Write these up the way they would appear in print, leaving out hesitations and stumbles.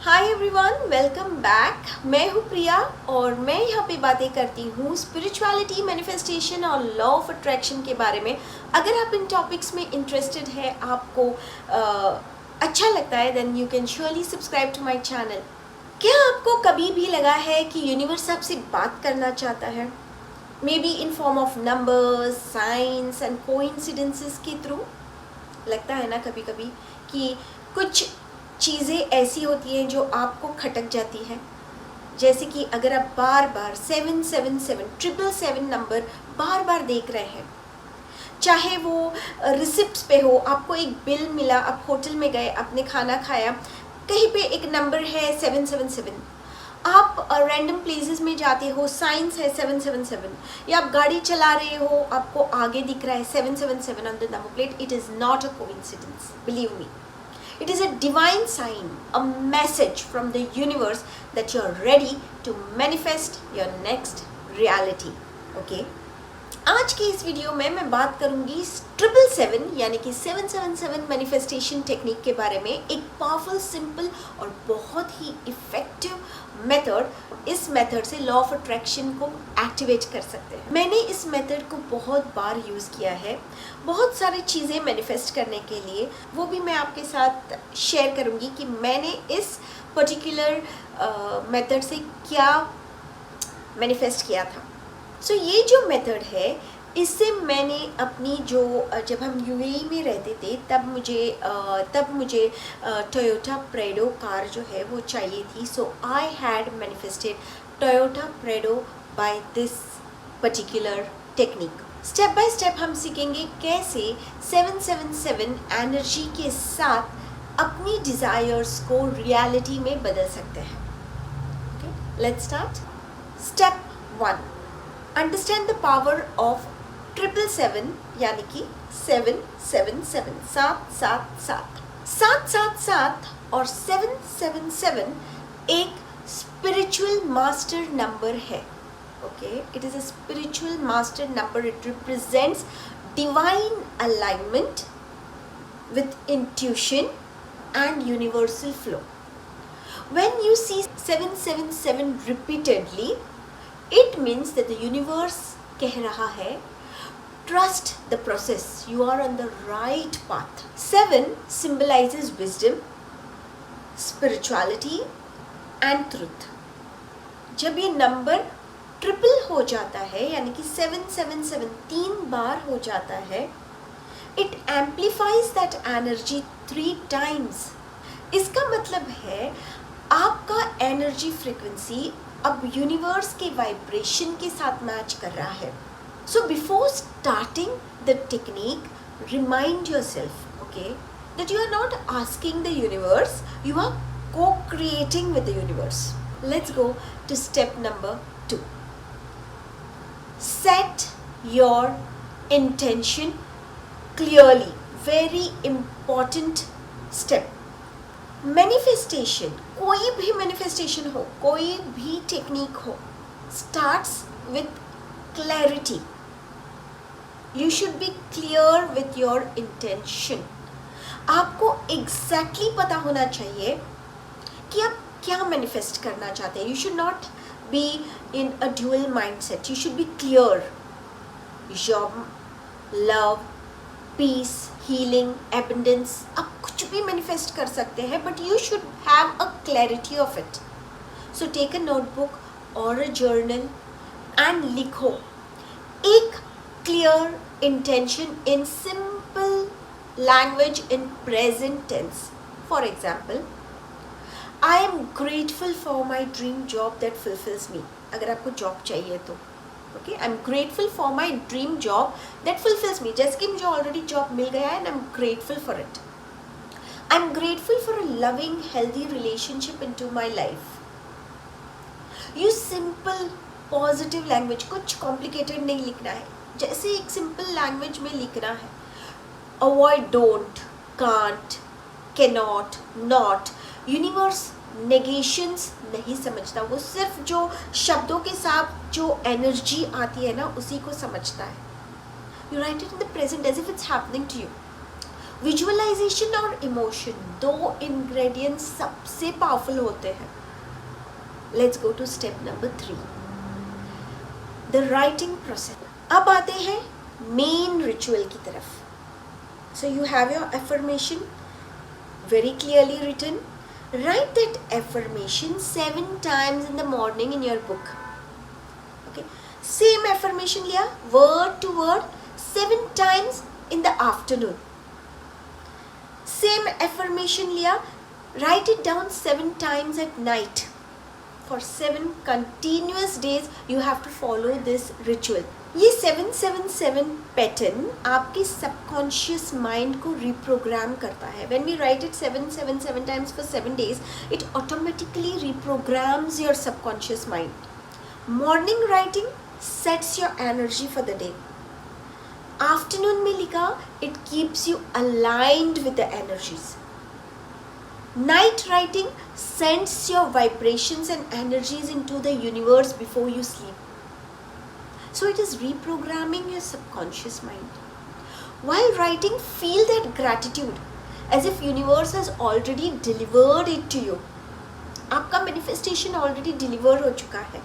Hi everyone, welcome back. मैं हूँ प्रिया और मैं यहाँ पे बातें करती हूँ स्पिरिचुअलिटी, मैनिफेस्टेशन और लॉ ऑफ अट्रैक्शन के बारे में। अगर आप इन टॉपिक्स में इंटरेस्टेड है, आपको अच्छा लगता है, then you can surely subscribe to my channel. क्या आपको कभी भी लगा है कि यूनिवर्स आपसे बात करना चाहता है? May be in form of numbers, science and coincidences के थ्रू। लगता है ना कभी कभी कि कुछ चीज़ें ऐसी होती हैं जो आपको खटक जाती है। जैसे कि अगर आप बार बार 777 नंबर बार बार देख रहे हैं, चाहे वो रिसिप्ट्स पे हो, आपको एक बिल मिला, आप होटल में गए, आपने खाना खाया, कहीं पे एक नंबर है 777, आप रैंडम प्लेसेस में जाते हो, साइंस है 777, या आप गाड़ी चला रहे हो, आपको आगे दिख रहा है 777 on the number plate. It is not a coincidence, believe me. It is a divine sign, a message from the universe that you are ready to manifest your next reality. Okay? आज की इस video में मैं बात करूंगी 777 यानी कि 777 manifestation technique के बारे में। एक पावरफुल, सिंपल और बहुत ही इफेक्टिव मेथड। इस मेथड से लॉ ऑफ अट्रैक्शन को एक्टिवेट कर सकते हैं। मैंने इस मेथड को बहुत बार यूज़ किया है, बहुत सारी चीज़ें मैनिफेस्ट करने के लिए। वो भी मैं आपके साथ शेयर करूंगी कि मैंने इस पर्टिकुलर मेथड से क्या मैनिफेस्ट किया था। सो ये जो मेथड है, इससे मैंने अपनी जब हम यूएई में रहते थे तब मुझे टोयोटा प्रेडो कार जो है वो चाहिए थी। So I had manifested Toyota Prado by this particular technique. Step by step हम सीखेंगे कैसे 777 एनर्जी के साथ अपनी डिज़ायर्स को रियलिटी में बदल सकते हैं। Okay, let's start. Step 1, understand the power of 777 यानी कि 777 777 777 और 777 एक स्पिरिचुअल मास्टर नंबर है। Okay, it is a spiritual master number. It represents divine alignment with intuition and universal flow. When you see 777 repeatedly, it means that the universe कह रहा है, trust the process, you are on the right path. 7 symbolizes wisdom, spirituality and truth. जब ये number triple हो जाता है यानी कि 777 3 बार हो जाता है, it amplifies that energy 3 times. इसका मतलब है आपका एनर्जी फ्रीक्वेंसी अब यूनिवर्स के वाइब्रेशन के साथ मैच कर रहा है। So before starting the technique, remind yourself, okay, that you are not asking the universe, you are co-creating with the universe. Let's go to step number 2. Set your intention clearly. Very important step. Manifestation, कोई भी manifestation हो, कोई भी technique हो, starts with clarity. You should be clear with your intention. आपको exactly पता होना चाहिए कि आप क्या मैनिफेस्ट करना चाहते हैं. You should not be in a dual mindset. You should be clear. Job, love, peace, healing, abundance, आप कुछ भी मैनिफेस्ट कर सकते हैं, but you should have a clarity of it. So take a notebook और अ जर्नल एंड लिखो एक clear intention in simple language in present tense. For example, I am grateful for my dream job that fulfils me. अगर आपको job चाहिए तो okay, I am grateful for my dream job that fulfils me. जैसे कि मुझे already job मिल गया है and I am grateful for it. I am grateful for a loving healthy relationship in to my life. You simple positive language, कुछ complicated नहीं लिखना है, जैसे एक सिंपल लैंग्वेज में लिखना है. Avoid don't, can't, cannot, not. Universe negations नहीं समझता, वो सिर्फ जो शब्दों के साथ जो एनर्जी आती है ना, उसी को समझता है. You write it in the present as if it's happening to you. Visualisation और इमोशन, दो इंग्रेडिएंट्स सबसे पावरफुल होते हैं. Let's go to step number 3, the writing process. अब आते हैं मेन रिचुअल की तरफ. So you have your affirmation very clearly written. Write that affirmation 7 times in the morning in your book. Okay, same affirmation liya, word to word, 7 times in the afternoon. Same affirmation liya, write it down 7 times at night. For 7 continuous days you have to follow this ritual. ये 777 pattern आपके subconscious mind को reprogram करता है. When we write it 777 times for 7 days, it automatically reprograms your subconscious mind. Morning writing sets your energy for the day. Afternoon में लिखा, it keeps you aligned with the energies. Night writing sends your vibrations and energies into the universe before you sleep. So it is reprogramming your subconscious mind. While writing, feel that gratitude as if universe has already delivered it to you. आपका manifestation already deliver हो चुका है.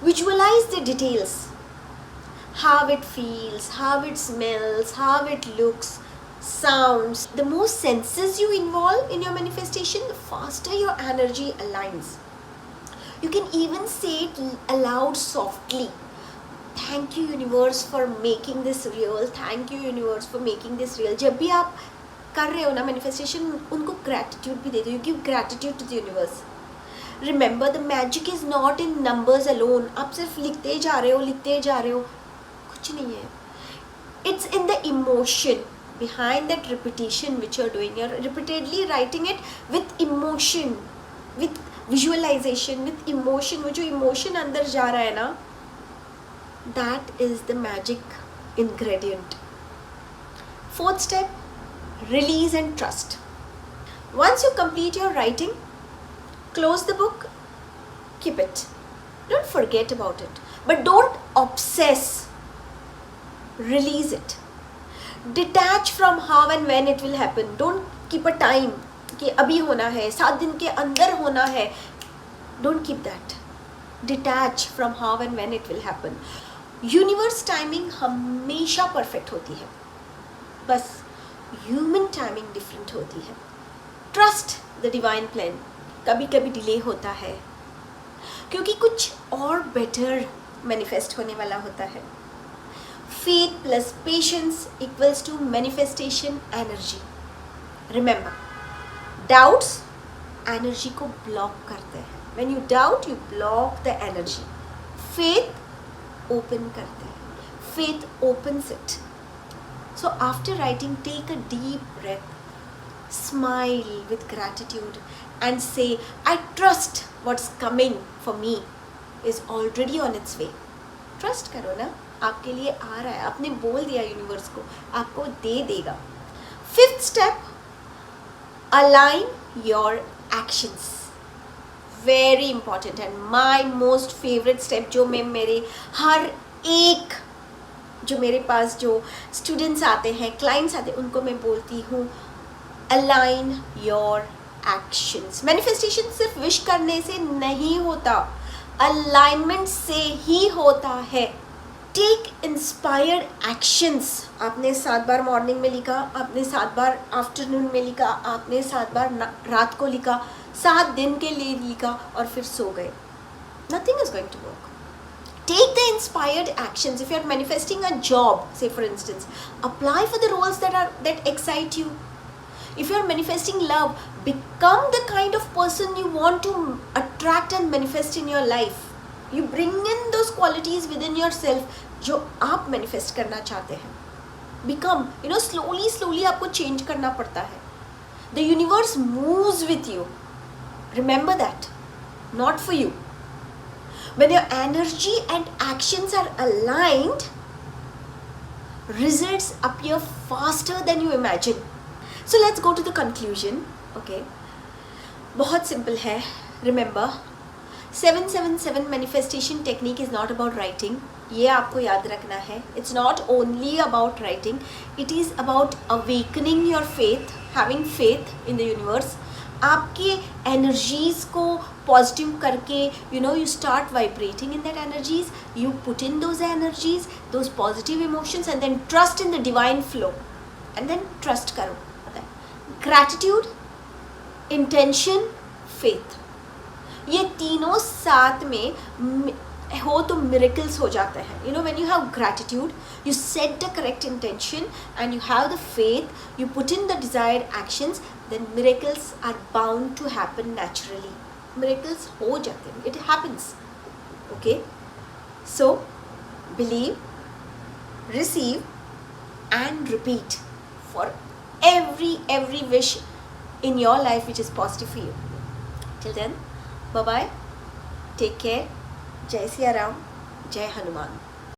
Visualize the details. How it feels, how it smells, how it looks, sounds. The more senses you involve in your manifestation, the faster your energy aligns. You can even say it aloud softly. Thank you universe for making this real. Thank you universe for making this real. जब भी आप कर रहे हो ना manifestation, उनको gratitude भी दे दो. You give gratitude to the universe. Remember, the magic is not in numbers alone. आप सिर्फ लिखते जा रहे हो, कुछ नहीं है. It's in the emotion behind that repetition which you're doing. You're repeatedly writing it with emotion, with visualization, with emotion. वो जो emotion अंदर जा रहा है ना, that is the magic ingredient. Fourth step, release and trust. Once you complete your writing, close the book, keep it. Don't forget about it, but don't obsess. Release it. Detach from how and when it will happen. Don't keep a time कि अभी होना है, 7 दिन के अंदर होना है. Don't keep that. Detach from how and when it will happen. Universe timing हमेशा परफेक्ट होती है, बस ह्यूमन टाइमिंग डिफरेंट होती है. Trust the divine plan. कभी कभी डिले होता है क्योंकि कुछ और बेटर मैनिफेस्ट होने वाला होता है. Faith plus patience equals to manifestation energy. Remember, doubts energy को ब्लॉक करते हैं. When you doubt, you block the energy. Faith open करते हैं. Faith opens it. So after writing, take a deep breath, smile with gratitude and say, I trust what's coming for me is already on its way. Trust करो ना, आपके लिए आ रहा है. आपने बोल दिया यूनिवर्स को, आपको दे देगा. Fifth step, align your actions. Very important and my most favorite step, जो मैं मेरे हर एक, जो मेरे पास जो स्टूडेंट्स आते हैं, क्लाइंट्स आते हैं, उनको मैं बोलती हूँ, अलाइन योर एक्शंस. मैनिफेस्टेशन सिर्फ विश करने से नहीं होता, अलाइनमेंट से ही होता है. Take inspired actions. आपने 7 बार मॉर्निंग में लिखा, आपने 7 बार आफ्टरनून में लिखा, आपने 7 बार रात को लिखा, 7 दिन के लिए लिखा और फिर सो गए. Nothing is going to work. Take the inspired actions. If you are manifesting a job, say for instance, apply for the roles that excite you. If you are manifesting love, become the kind of person you want to attract and manifest in your life. You bring in those qualities within yourself जो आप manifest करना चाहते हैं. Become, slowly आपको change करना पड़ता है. The universe moves with you. Remember that. Not for you. When your energy and actions are aligned, results appear faster than you imagine. So let's go to the conclusion. Okay. बहुत simple है. Remember, 777 manifestation technique is not about writing. ये आपको याद रखना है. It's not only about writing, it is about awakening your faith, having faith in the universe. आपके energies को positive करके you start vibrating in that energies, you put in those energies, those positive emotions, and then trust in the divine flow, and then trust करो. Gratitude, intention, faith, ये तीनों साथ में हो तो miracles हो जाते हैं. When you have gratitude, you set the correct intention and you have the faith, you put in the desired actions, then miracles are bound to happen naturally. Miracles हो जाते हैं, it happens. Okay, so believe, receive and repeat for every wish in your life which is positive for you. Till then, bye bye, take care. Jai Siya Ram, Jai Hanuman.